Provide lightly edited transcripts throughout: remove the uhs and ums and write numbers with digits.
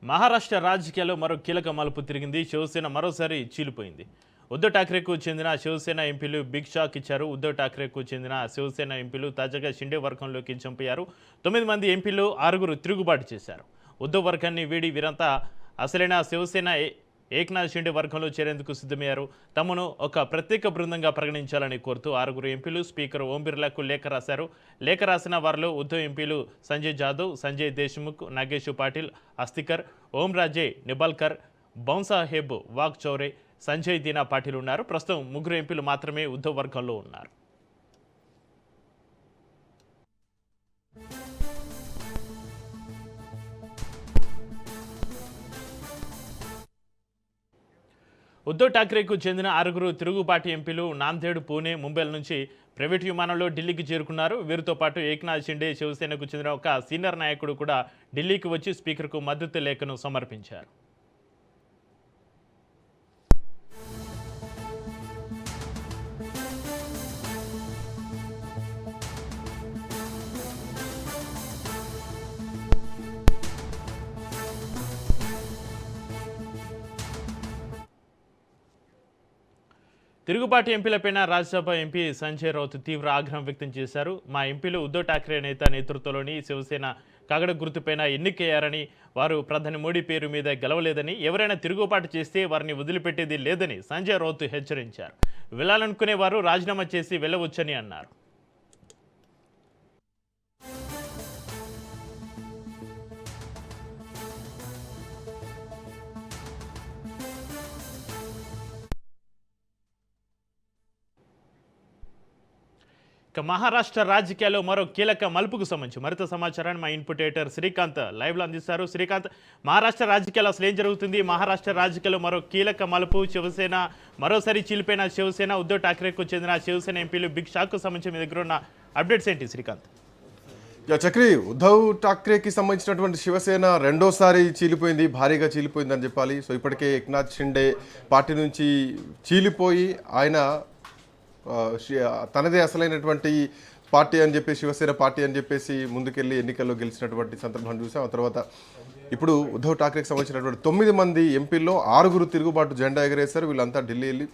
మహారాష్ట్ర రాజకీయాల్లో మరో కీలక మలుపు తిరిగింది. శివసేన మరోసారి చీలిపోయింది. ఉద్ధవ్ ఠాక్రేకు చెందిన శివసేన ఎంపీలు బిగ్ షాక్ ఇచ్చారు. ఉద్ధవ్ ఠాక్రేకు చెందిన శివసేన ఎంపీలు తాజాగా షిండే వర్గంలోకి చంపారు. 9 మంది ఎంపీలు 6 తిరుగుబాటు చేశారు. ఉద్ధవ్ వర్గాన్ని వీడి వీరంతా అసలైన శివసేన ఏక్నాథ్ షిండే వర్గంలో చేరేందుకు సిద్ధమయ్యారు. తమను ఒక ప్రత్యేక బృందంగా పరిగణించాలని కోరుతూ 6 ఎంపీలు స్పీకర్ ఓం బిర్లాకు లేఖ రాశారు. లేఖ రాసిన వారిలో ఉద్ధవ్ ఎంపీలు సంజయ్ జాదవ్, సంజయ్ దేశ్ముఖ్, నాగేష్ పాటిల్, అస్తికర్, ఓం రాజే నిబాల్కర్, బౌన్సాహెబ్ వాగ్ చౌరే, సంజయ్ దీనా పాటిల్ ఉన్నారు. ప్రస్తుతం 3 ఎంపీలు మాత్రమే ఉద్ధవ్ వర్గంలో ఉన్నారు. ఉద్ధవ్ ఠాక్రేకు చెందిన 6 తిరుగుబాటు ఎంపీలు నాందేడ్, పూణే, ముంబైల నుంచి ప్రైవేటు విమానంలో ఢిల్లీకి చేరుకున్నారు. వీరితో పాటు ఏక్నాథ్ షిండే శివసేనకు చెందిన ఒక సీనియర్ నాయకుడు కూడా ఢిల్లీకి వచ్చి స్పీకర్కు మద్దతు లేఖను సమర్పించారు. తిరుగుబాటు ఎంపీలపైన రాజ్యసభ ఎంపీ సంజయ్ రౌత్ తీవ్ర ఆగ్రహం వ్యక్తం చేశారు. మా ఎంపీలు ఉద్ధవ్ ఠాక్రే నేతృత్వంలోని శివసేన కాగడ గుర్తుపైన ఎన్నికయ్యారని, వారు ప్రధాని మోడీ పేరు మీద గెలవలేదని, ఎవరైనా తిరుగుబాటు చేస్తే వారిని వదిలిపెట్టేది లేదని సంజయ్ రౌత్ హెచ్చరించారు. వెళ్లాలనుకునే వారు రాజీనామా చేసి వెళ్లవచ్చని అన్నారు. ఇక మహారాష్ట్ర రాజకీయాల్లో మరో కీలక మలుపుకు సంబంధించి మరింత సమాచారాన్ని మా ఇన్పుట్ ఎడిటర్ శ్రీకాంత్ లైవ్లో అందిస్తారు. శ్రీకాంత్, మహారాష్ట్ర రాజకీయాల్లో అసలు ఏం జరుగుతుంది? మహారాష్ట్ర రాజకీయాల్లో మరో కీలక మలుపు, శివసేన మరోసారి చీలిపోయిన శివసేన, ఉద్ధవ్ ఠాక్రేకు చెందిన శివసేన ఎంపీలు బిగ్ షాక్కు సంబంధించి మీ దగ్గర ఉన్న అప్డేట్స్ ఏంటి శ్రీకాంత్? చక్రి, ఉద్ధవ్ ఠాక్రేకి సంబంధించినటువంటి శివసేన రెండోసారి చీలిపోయింది, భారీగా చీలిపోయిందని చెప్పాలి. సో ఇప్పటికే ఏక్నాథ్ షిండే పార్టీ నుంచి చీలిపోయి ఆయన తనదే అసలైనటువంటి పార్టీ అని చెప్పి శివసేన పార్టీ అని చెప్పేసి ముందుకెళ్ళి ఎన్నికల్లో గెలిచినటువంటి సందర్భాన్ని చూసాం. ఆ తర్వాత ఇప్పుడు ఉద్ధవ్ ఠాక్రేకి సంబంధించినటువంటి 9 మంది ఎంపీల్లో 6 తిరుగుబాటు జెండా ఎగరేశారు. వీళ్ళంతా ఢిల్లీ వెళ్ళి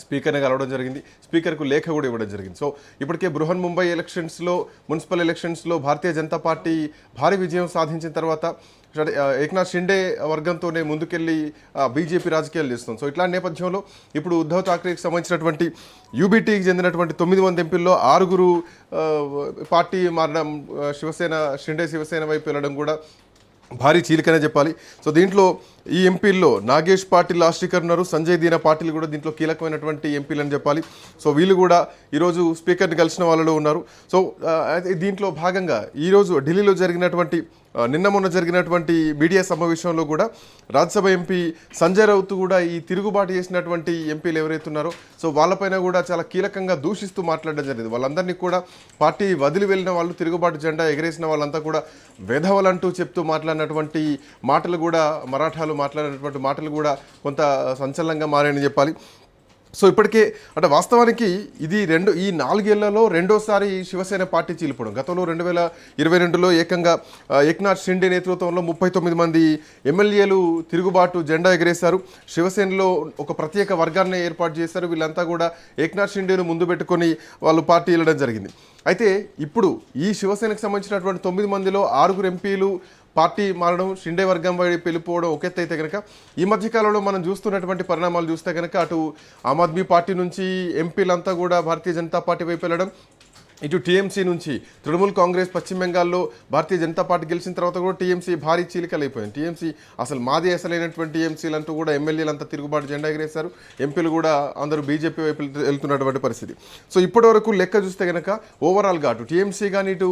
స్పీకర్ని కలవడం జరిగింది. స్పీకర్కు లేఖ కూడా ఇవ్వడం జరిగింది. సో ఇప్పటికే బృహన్ ముంబై ఎలక్షన్స్లో, మున్సిపల్ ఎలక్షన్స్లో భారతీయ జనతా పార్టీ భారీ విజయం సాధించిన తర్వాత ఏక్నాథ్ షిండే వర్గంతోనే ముందుకెళ్ళి బీజేపీ రాజకీయాలు చేస్తుంది. సో ఇట్లాంటి నేపథ్యంలో ఇప్పుడు ఉద్ధవ్ ఠాక్రేకి సంబంధించినటువంటి యూబీటీకి చెందినటువంటి 9 మంది ఎంపీల్లో 6 పార్టీ మారడం, షిండే శివసేన వైపు వెళ్ళడం కూడా భారీ చీలికనే చెప్పాలి. సో దీంట్లో ఈ ఎంపీల్లో నాగేష్ పాటిల్, ఆస్టికర్ ఉన్నారు, సంజయ్ దీనా పాటిల్ కూడా దీంట్లో కీలకమైనటువంటి ఎంపీలు అని చెప్పాలి. సో వీళ్ళు కూడా ఈరోజు స్పీకర్ని కలిసిన వాళ్ళలో ఉన్నారు. సో దీంట్లో భాగంగా ఈరోజు ఢిల్లీలో జరిగినటువంటి నిన్న మొన్న జరిగినటువంటి మీడియా సమావేశంలో కూడా రాజ్యసభ ఎంపీ సంజయ్ రౌత్ కూడా ఈ తిరుగుబాటు చేసినటువంటి ఎంపీలు ఎవరైతే ఉన్నారో సో వాళ్ళపైన కూడా చాలా కీలకంగా దూషిస్తూ మాట్లాడడం జరిగింది. వాళ్ళందరినీ కూడా పార్టీ వదిలి వెళ్ళిన వాళ్ళు, తిరుగుబాటు జెండా ఎగరేసిన వాళ్ళంతా కూడా వెధవలంటూ చెప్తూ మాట్లాడినటువంటి మాటలు కూడా, మరాఠాలు మాట్లాడినటువంటి మాటలు కూడా కొంత సంచలనంగా మారాయని చెప్పాలి. సో ఇప్పటికే అంటే వాస్తవానికి ఇది ఈ 4 ఏళ్లలో రెండోసారి శివసేన పార్టీ చీలిపోవడం. గతంలో 2022లో ఏకంగా ఏక్నాథ్ షిండే నేతృత్వంలో 39 మంది ఎమ్మెల్యేలు తిరుగుబాటు జెండా ఎగరేశారు. శివసేనలో ఒక ప్రత్యేక వర్గాన్ని ఏర్పాటు చేశారు. వీళ్ళంతా కూడా ఏక్నాథ్ షిండేను ముందు పెట్టుకొని వాళ్ళు పార్టీ వెళ్ళడం జరిగింది. అయితే ఇప్పుడు ఈ శివసేనకు సంబంధించినటువంటి 9 మందిలో 6 ఎంపీలు పార్టీ మారడం, షిండే వర్గం వైపు వెళ్ళిపోవడం ఒక ఎత్తు అయితే కనుక ఈ మధ్యకాలంలో మనం చూస్తున్నటువంటి పరిణామాలు చూస్తే కనుక అటు ఆమ్ ఆద్మీ పార్టీ నుంచి ఎంపీలంతా కూడా భారతీయ జనతా పార్టీ వైపు వెళ్ళడం, ఇటు టీఎంసీ నుంచి తృణమూల్ కాంగ్రెస్ పశ్చిమ బెంగాల్లో భారతీయ జనతా పార్టీ గెలిచిన తర్వాత కూడా టీఎంసీ భారీ చీలికలు అయిపోయింది. టీఎంసీ అసలు మాది అసలైనటువంటి టీఎంసీలు అంటూ కూడా ఎమ్మెల్యేలంతా తిరుగుబాటు జెండా ఎగరేశారు. ఎంపీలు కూడా అందరూ బీజేపీ వైపు వెళ్తున్నటువంటి పరిస్థితి. సో ఇప్పటివరకు లెక్క చూస్తే కనుక ఓవరాల్గా అటు టీఎంసీ కానీ, ఇటు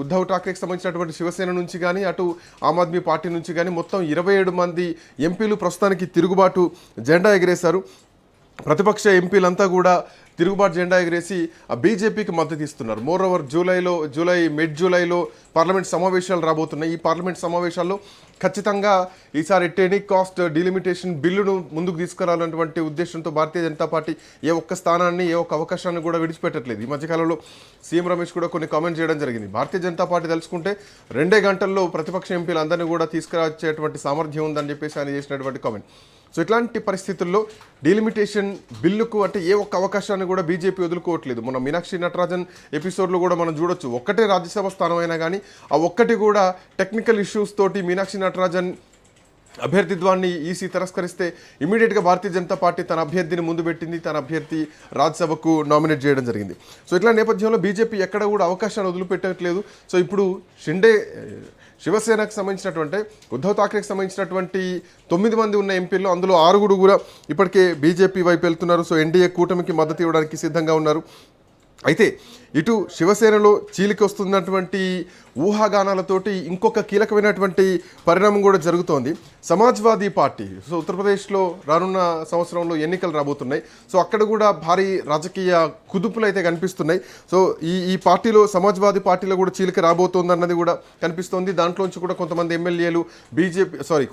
ఉద్ధవ్ ఠాక్రేకి సంబంధించినటువంటి శివసేన నుంచి కానీ, అటు ఆమ్ ఆద్మీ పార్టీ నుంచి కానీ మొత్తం 27 మంది ఎంపీలు ప్రస్తుతానికి తిరుగుబాటు జెండా ఎగరేశారు. ప్రతిపక్ష ఎంపీలంతా కూడా తిరుగుబాటు జెండా ఎగరేసి ఆ బీజేపీకి మద్దతు ఇస్తున్నారు. మోర్ ఓవర్ మిడ్ జూలైలో పార్లమెంట్ సమావేశాలు రాబోతున్నాయి. ఈ పార్లమెంట్ సమావేశాల్లో ఖచ్చితంగా ఈసారి ఎనీ కాస్ట్ డిలిమిటేషన్ బిల్లును ముందుకు తీసుకురావాలన్నటువంటి ఉద్దేశంతో భారతీయ జనతా పార్టీ ఏ ఒక్క స్థానాన్ని ఏ ఒక్క అవకాశాన్ని కూడా విడిచిపెట్టట్లేదు. ఈ మధ్యకాలంలో సీఎం రమేష్ కూడా కొన్ని కామెంట్ చేయడం జరిగింది. భారతీయ జనతా పార్టీ తెలుసుకుంటే 2 గంటల్లో ప్రతిపక్ష ఎంపీలు అందరినీ కూడా తీసుకురాచేటువంటి సామర్థ్యం ఉందని చెప్పేసి ఆయన చేసినటువంటి కామెంట్. సో ఇట్లాంటి పరిస్థితుల్లో డిలిమిటేషన్ బిల్లుకు అంటే ఏ ఒక్క అవకాశాన్ని కూడా బీజేపీ వదులుకోవట్లేదు. మన మీనాక్షి నటరాజన్ ఎపిసోడ్లో కూడా మనం చూడొచ్చు, ఒక్కటే రాజ్యసభ స్థానం అయినా కానీ ఆ ఒక్కటి కూడా టెక్నికల్ ఇష్యూస్ తోటి మీనాక్షి నటరాజన్ అభ్యర్థిత్వాన్ని ఈసీ తిరస్కరిస్తే ఇమీడియట్గా భారతీయ జనతా పార్టీ తన అభ్యర్థిని ముందు పెట్టింది, తన అభ్యర్థి రాజ్యసభకు నామినేట్ చేయడం జరిగింది. సో ఇట్లా నేపథ్యంలో బీజేపీ ఎక్కడ కూడా అవకాశాన్ని వదిలిపెట్టట్లేదు. సో ఇప్పుడు షిండే శివసేనకు సంబంధించినటువంటి ఉద్ధవ్ ఠాక్రేకి సంబంధించినటువంటి 9 మంది ఉన్న ఎంపీల్లో అందులో 6 కూడా ఇప్పటికే బీజేపీ వైపు వెళ్తున్నారు. సో ఎన్డీఏ కూటమికి మద్దతు ఇవ్వడానికి సిద్ధంగా ఉన్నారు. అయితే ఇటు శివసేనలో చీలికి వస్తున్నటువంటి ఊహాగానాలతోటి ఇంకొక కీలకమైనటువంటి పరిణామం కూడా జరుగుతోంది. సమాజ్వాదీ పార్టీ, సో ఉత్తరప్రదేశ్లో రానున్న సంవత్సరంలో ఎన్నికలు రాబోతున్నాయి. సో అక్కడ కూడా భారీ రాజకీయ కుదుపులు అయితే కనిపిస్తున్నాయి. సో ఈ పార్టీలో సమాజ్వాదీ పార్టీలో కూడా చీలిక రాబోతోంది అన్నది కూడా కనిపిస్తోంది. దాంట్లోంచి కూడా కొంతమంది ఎమ్మెల్యేలు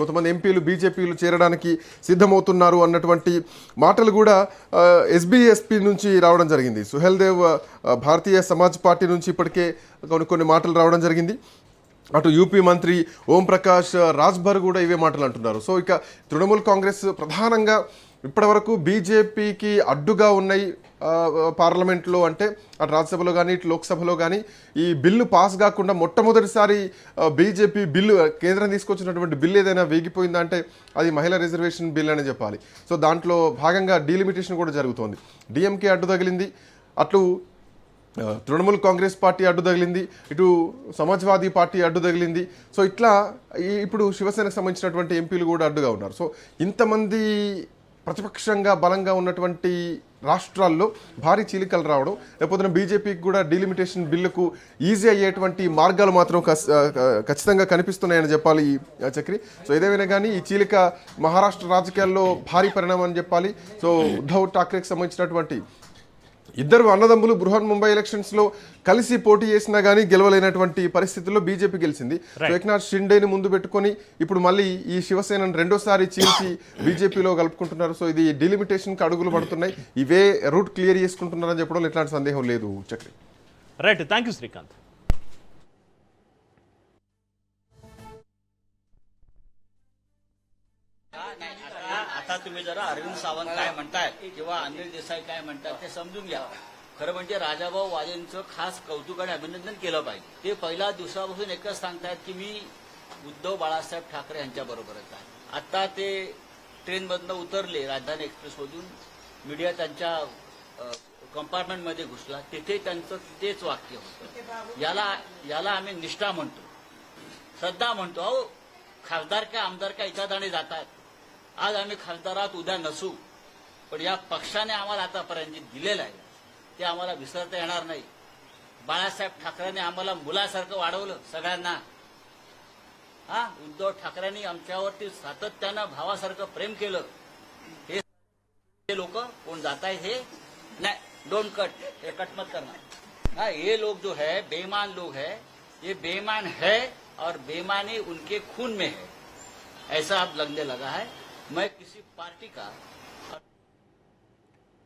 కొంతమంది ఎంపీలు బీజేపీలు చేరడానికి సిద్ధమవుతున్నారు అన్నటువంటి మాటలు కూడా ఎస్బీఎస్పీ నుంచి రావడం జరిగింది. సుహెల్ దేవ్ భారతీయ సమాజ్ పార్టీ నుంచి ఇప్పటికే కొన్ని మాటలు రావడం జరిగింది. అటు యూపీ మంత్రి ఓం ప్రకాష్ రాజ్భర్ కూడా ఇవే మాటలు అంటున్నారు. సో ఇక తృణమూల్ కాంగ్రెస్ ప్రధానంగా ఇప్పటివరకు బీజేపీకి అడ్డుగా ఉన్నాయి పార్లమెంట్లో, అంటే అటు రాజ్యసభలో కానీ ఇటు లోక్సభలో కానీ ఈ బిల్లు పాస్ కాకుండా మొట్టమొదటిసారి బీజేపీ బిల్లు కేంద్రం తీసుకొచ్చినటువంటి బిల్లు ఏదైనా వేగిపోయిందా అంటే అది మహిళా రిజర్వేషన్ బిల్ అని చెప్పాలి. సో దాంట్లో భాగంగా డీలిమిటేషన్ కూడా జరుగుతోంది. డిఎంకే అడ్డు తగిలింది, అటు తృణమూల్ కాంగ్రెస్ పార్టీ అడ్డు తగిలింది, ఇటు సమాజ్వాదీ పార్టీ అడ్డు తగిలింది. సో ఇట్లా ఇప్పుడు శివసేనకు సంబంధించినటువంటి ఎంపీలు కూడా అడ్డుగా ఉన్నారు. సో ఇంతమంది ప్రతిపక్షంగా బలంగా ఉన్నటువంటి రాష్ట్రాల్లో భారీ చీలికలు రావడం, లేకపోతే బీజేపీకి కూడా డీలిమిటేషన్ బిల్లుకు ఈజీ అయ్యేటువంటి మార్గాలు మాత్రం ఖచ్చితంగా కనిపిస్తున్నాయని చెప్పాలి చక్రి. సో ఏదేమైనా కానీ ఈ చీలిక మహారాష్ట్ర రాజకీయాల్లో భారీ పరిణామం అని చెప్పాలి. సో ఉద్ధవ్ ఠాక్రేకి సంబంధించినటువంటి ఇద్దరు అన్నదమ్ములు బృహన్ ముంబై ఎలక్షన్స్లో కలిసి పోటీ చేసినా కానీ గెలవలేనటువంటి పరిస్థితుల్లో బీజేపీ గెలిచింది. సో ఏక్నాథ్ షిండేని ముందు పెట్టుకొని ఇప్పుడు మళ్ళీ ఈ శివసేనను రెండోసారి చీల్చి బీజేపీలో కలుపుకుంటున్నారు. సో ఇది డిలిమిటేషన్కి అడుగులు పడుతున్నాయి, ఇవే రూట్ క్లియర్ చేసుకుంటున్నారని చెప్పడంలో ఎట్లాంటి సందేహం లేదు Chakri. Right, thank you Srikanth. आता तुम्ही जरा अरविंद सावंत काय म्हणतायत किंवा अनिल देसाई काय म्हणतात ते समजून घ्या. खरं म्हणजे राजाभाऊ वाजेंचं खास कौतुक आणि अभिनंदन केलं पाहिजे. ते पहिल्या दिवसापासून एकच सांगतायत की मी उद्धव बाळासाहेब ठाकरे यांच्या बरोबरच आहे. आता ते ट्रेनमधनं उतरले राजधानी एक्सप्रेसमधून, मीडिया त्यांच्या कंपार्टमेंटमध्ये घुसला, तिथे त्यांचं तेच वाक्य होतं. याला आम्ही निष्ठा म्हणतो, श्रद्धा म्हणतो. अहो खासदार काय आमदार काय इच्छादाणे जातात. आज आम्ही खासदारात उद्या नसू, पण या पक्षाने आम्हाला आतापर्यंत जे दिलेलं आहे ते आम्हाला विसरता येणार नाही. बाळासाहेब ठाकरेंनी आम्हाला मुलासारखं वाढवलं सगळ्यांना. उद्धव ठाकरेंनी आमच्यावरती सातत्यानं भावासारखं प्रेम केलं. हे लोक कोण जात आहे हे नाही, डोंट कट, हे कट मत करना. ये लोग जो है बेईमान लोग है, ये बेईमान है और बेईमानी उनके खून में है, ऐसा अब लगने लगा है. मैं किसी पार्टी का